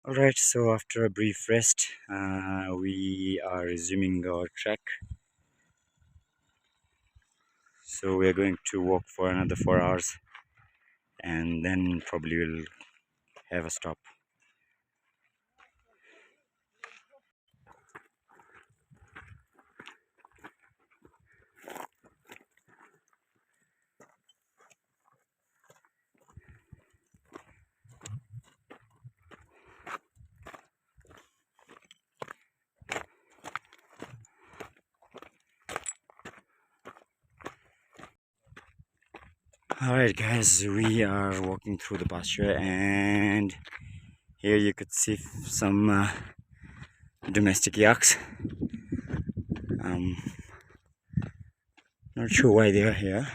Alright, so after a brief rest, we are resuming our trek. So we are going to walk for another 4 hours and then probably we'll have a stop. Alright guys, we are walking through the pasture and here you could see some domestic yaks. Not sure why they are here.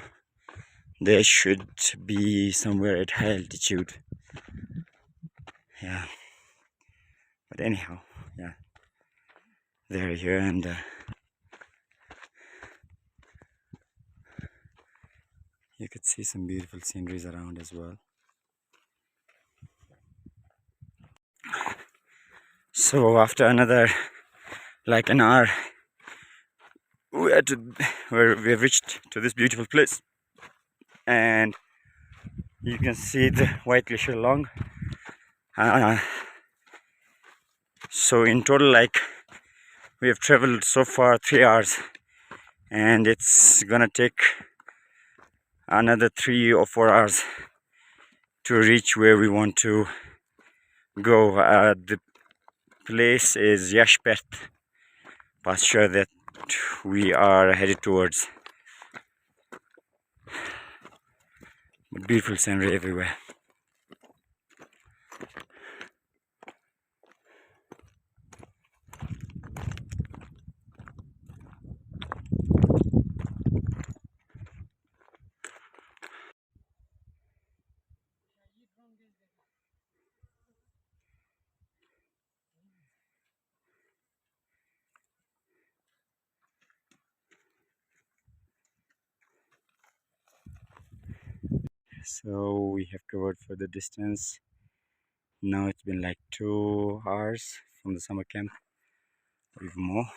They should be somewhere at high altitude. Yeah. But anyhow, yeah. They're here and you could see some beautiful sceneries around as well. So after another like an hour, we have reached to this beautiful place, and you can see the white glacier along. So in total, like we have traveled so far 3 hours, and it's gonna take another 3 or 4 hours to reach where we want to go. The place is Yashperth pasture that we are headed towards. Beautiful scenery everywhere. So we have covered for the distance. Now it's been like 2 hours from the summer camp, or even more,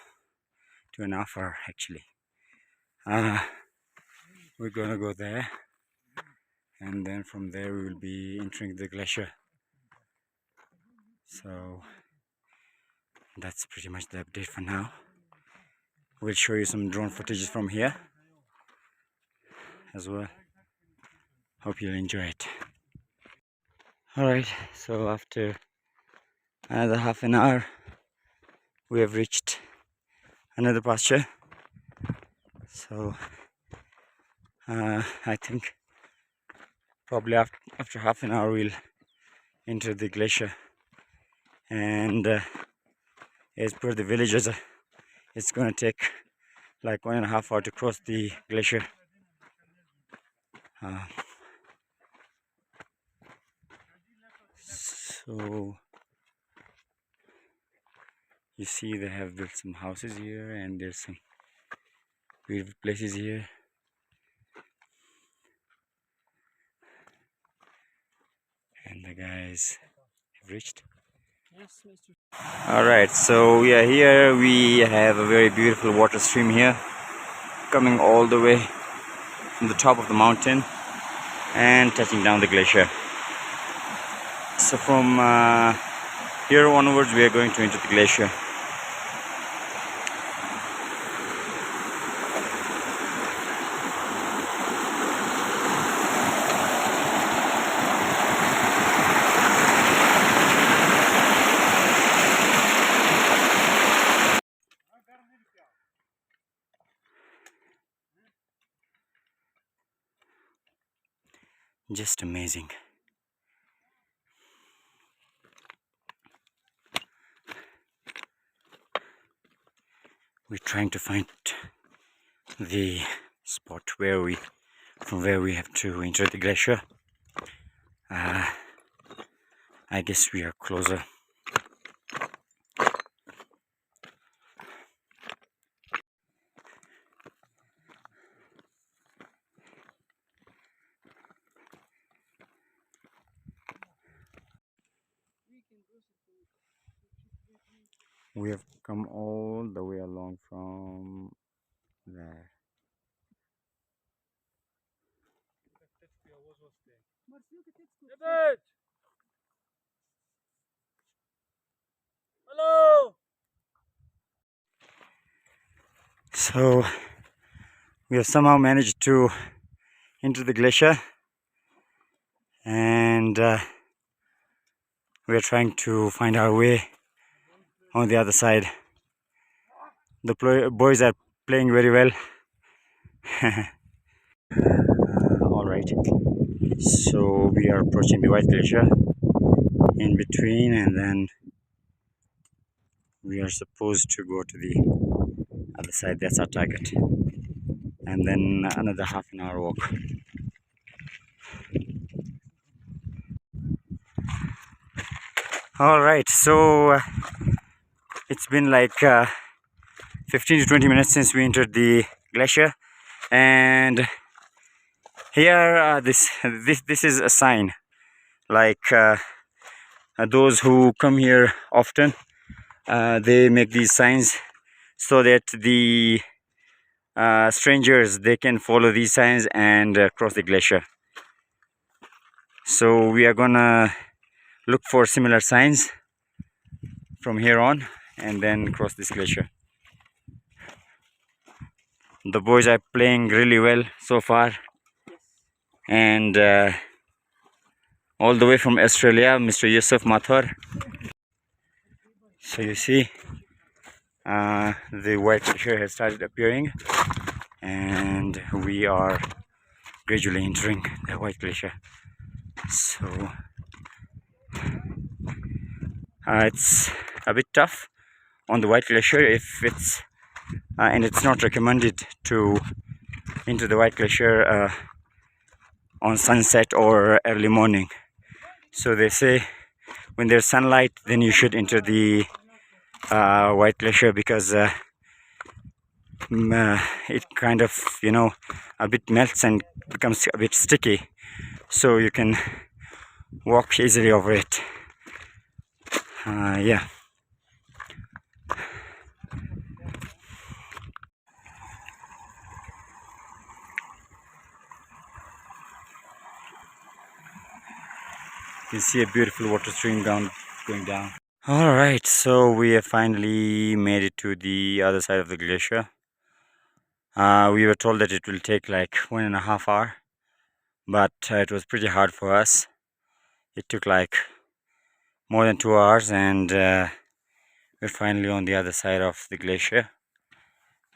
2.5 hours actually. We're gonna go there, and then from there we will be entering the glacier. So that's pretty much the update for now. We'll show you some drone footage from here as well. Hope you'll enjoy it. Alright, so after another half an hour, we have reached another pasture. So I think probably after half an hour we'll enter the glacier, and as per the villagers, it's gonna take like 1.5 hours to cross the glacier. So you see they have built some houses here, and there's some beautiful places here. And the guys have reached. Alright, so yeah, here we have a very beautiful water stream here, coming all the way from the top of the mountain and touching down the glacier. So from here onwards we are going to enter the glacier. Just amazing. We're trying to find the spot from where we have to enter the glacier. I guess we are closer. We have come all the way along from there. Yashperth! Hello! So we have somehow managed to enter the glacier, and we are trying to find our way on the other side. The boys are playing very well. All right, so we are approaching the White Glacier in between, and then we are supposed to go to the other side. That's our target, and then another half an hour walk. All right, so it's been like 15 to 20 minutes since we entered the glacier, and here this is a sign, like those who come here often, they make these signs so that the strangers, they can follow these signs and cross the glacier. So we are gonna look for similar signs from here on and then cross this glacier. The boys are playing really well so far, and all the way from Australia, Mr. Yusuf Mathur. So you see, the white glacier has started appearing, and we are gradually entering the white glacier. So it's a bit tough on the white glacier if it's and it's not recommended to enter the white glacier on sunset or early morning. So they say when there's sunlight, then you should enter the white glacier, because it kind of, a bit melts and becomes a bit sticky, so you can walk easily over it. Yeah. You can see a beautiful water stream going down. All right, so we have finally made it to the other side of the glacier. We were told that it will take like 1.5 hours, but it was pretty hard for us. It took like more than 2 hours, and we're finally on the other side of the glacier.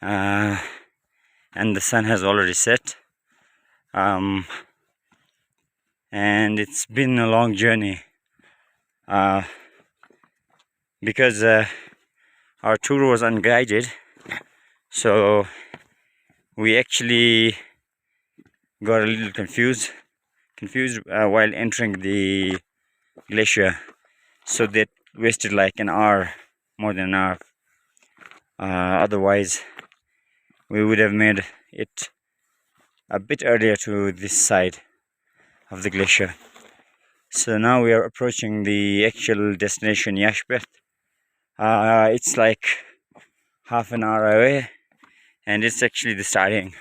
And the sun has already set. And it's been a long journey, because our tour was unguided, so we actually got a little confused while entering the glacier, so that wasted like an hour, more than an hour. Otherwise we would have made it a bit earlier to this side of the glacier. So now we are approaching the actual destination, Yashperth. It's like half an hour away, and it's actually the starting.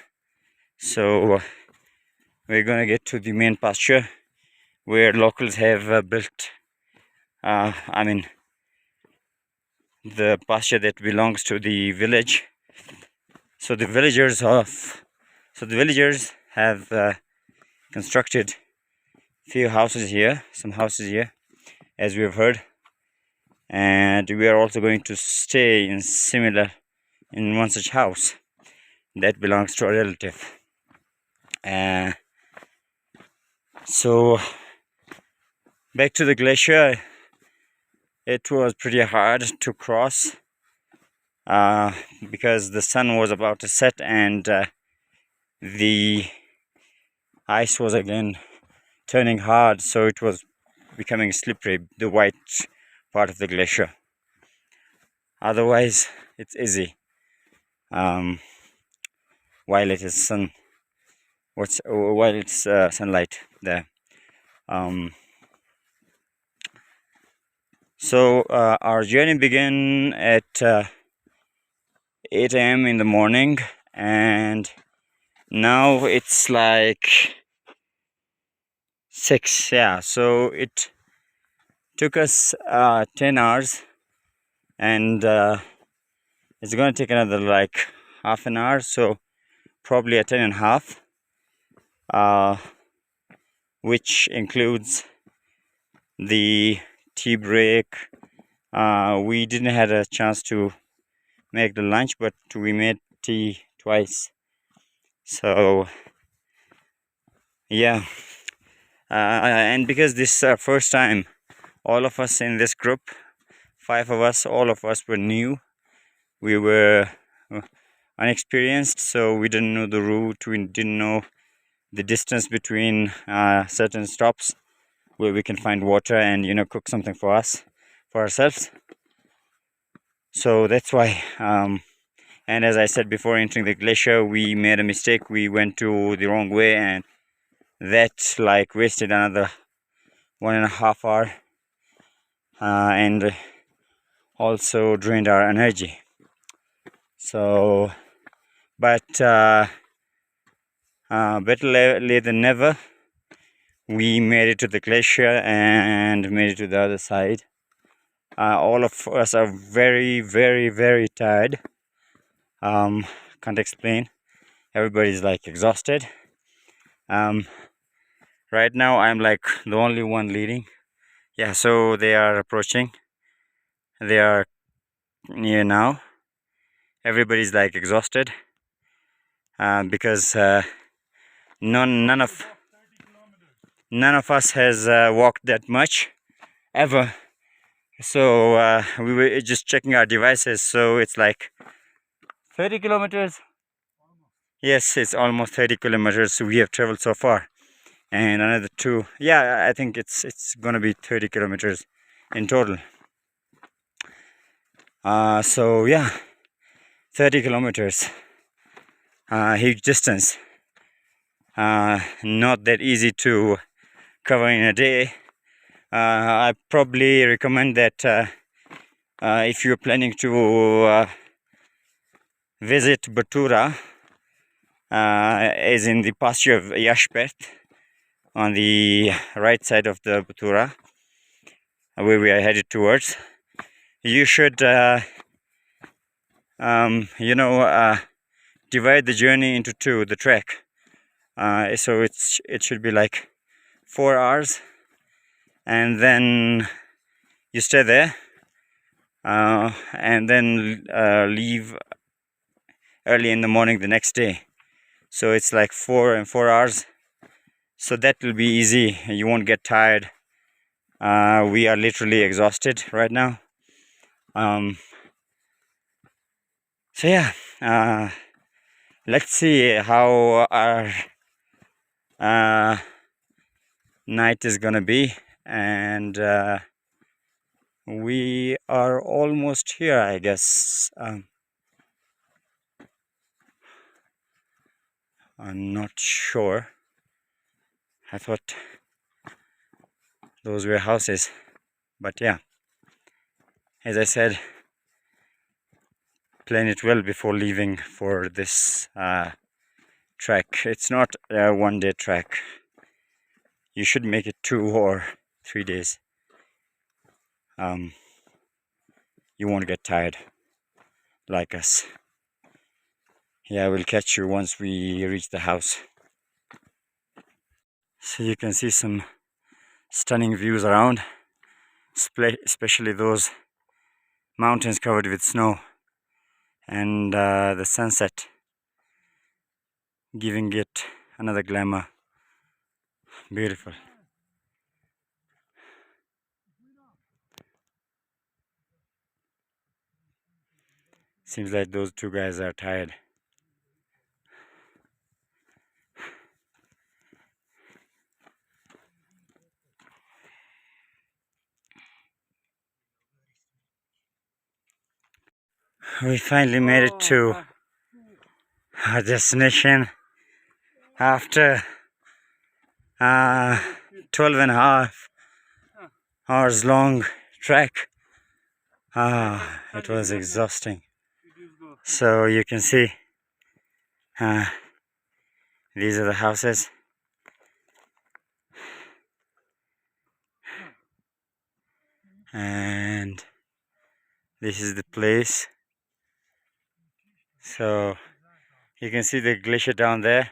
So we're gonna get to the main pasture where locals have built, the pasture that belongs to the village. So the villagers have constructed some houses here, as we have heard, and we are also going to stay in one such house that belongs to a relative. So back to the glacier, it was pretty hard to cross, because the sun was about to set, and the ice was again turning hard, so it was becoming slippery, the white part of the glacier. Otherwise it's easy, while it is sunlight there. So our journey began at 8 a.m. in the morning, and now it's like 6. Yeah, so it took us 10 hours, and it's gonna take another like half an hour, so probably a 10 and a half, which includes the tea break. We didn't have a chance to make the lunch, but we made tea twice. So yeah, and because this first time, all of us in this group, 5 of us, all of us were new. We were unexperienced, so we didn't know the route. We didn't know the distance between certain stops where we can find water and cook something for ourselves. So that's why and as I said before, entering the glacier, we made a mistake. We went to the wrong way, and that like wasted another 1.5 hour, and also drained our energy. So but better late than never. We made it to the glacier and made it to the other side. All of us are very, very, very tired. Can't explain. Everybody's like exhausted. Right now I'm like the only one leading. Yeah, so they are approaching. They are near now. Everybody's like exhausted because none of us has walked that much ever. So we were just checking our devices. So it's like 30 kilometers. Yes, it's almost 30 kilometers we have traveled so far, and another 2. Yeah, I think it's gonna be 30 kilometers in total. So yeah, 30 kilometers, huge distance. Not that easy to cover in a day. I probably recommend that if you're planning to visit Batura, as in the pasture of Yashperth, on the right side of the Batura, where we are headed towards, you should divide the journey into 2, the trek. So it should be like 4 hours, and then you stay there, and then leave early in the morning the next day. So it's like 4 hours. So that will be easy. You won't get tired. We are literally exhausted right now. So yeah, let's see how our night is gonna be, and we are almost here, I guess. I'm not sure. I thought those were houses, but yeah, as I said, plan it well before leaving for this trek. It's not a 1-day trek. You should make it 2 or 3 days. You won't get tired like us. Yeah, we'll catch you once we reach the house. So you can see some stunning views around, especially those mountains covered with snow, and the sunset giving it another glamour. Beautiful. Seems like those 2 guys are tired. We finally made it to our destination after 12 and a half hours long trek. It was exhausting. So you can see these are the houses. And this is the place. So you can see the glacier down there.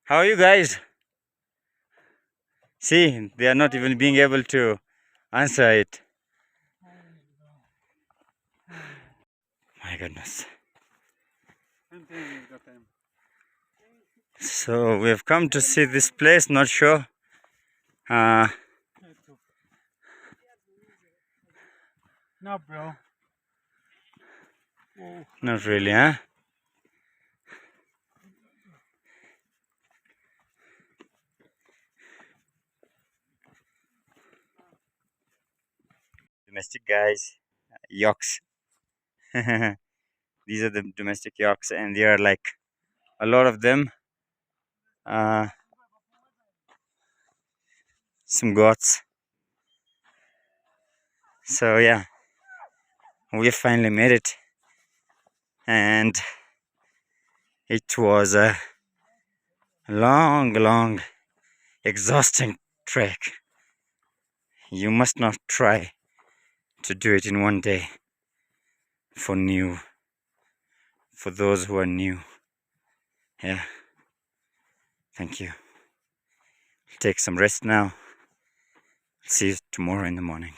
How are you guys? See, they are not even being able to answer it. My goodness. So we have come to see this place, not sure. No, bro. Whoa. Not really, huh? Domestic guys, yaks. These are the domestic yaks, and there are like a lot of them. Some goats. So yeah, we finally made it, and it was a long, exhausting trek. You must not try to do it in one day for those who are new. Yeah, thank you. Take some rest now. See you tomorrow in the morning.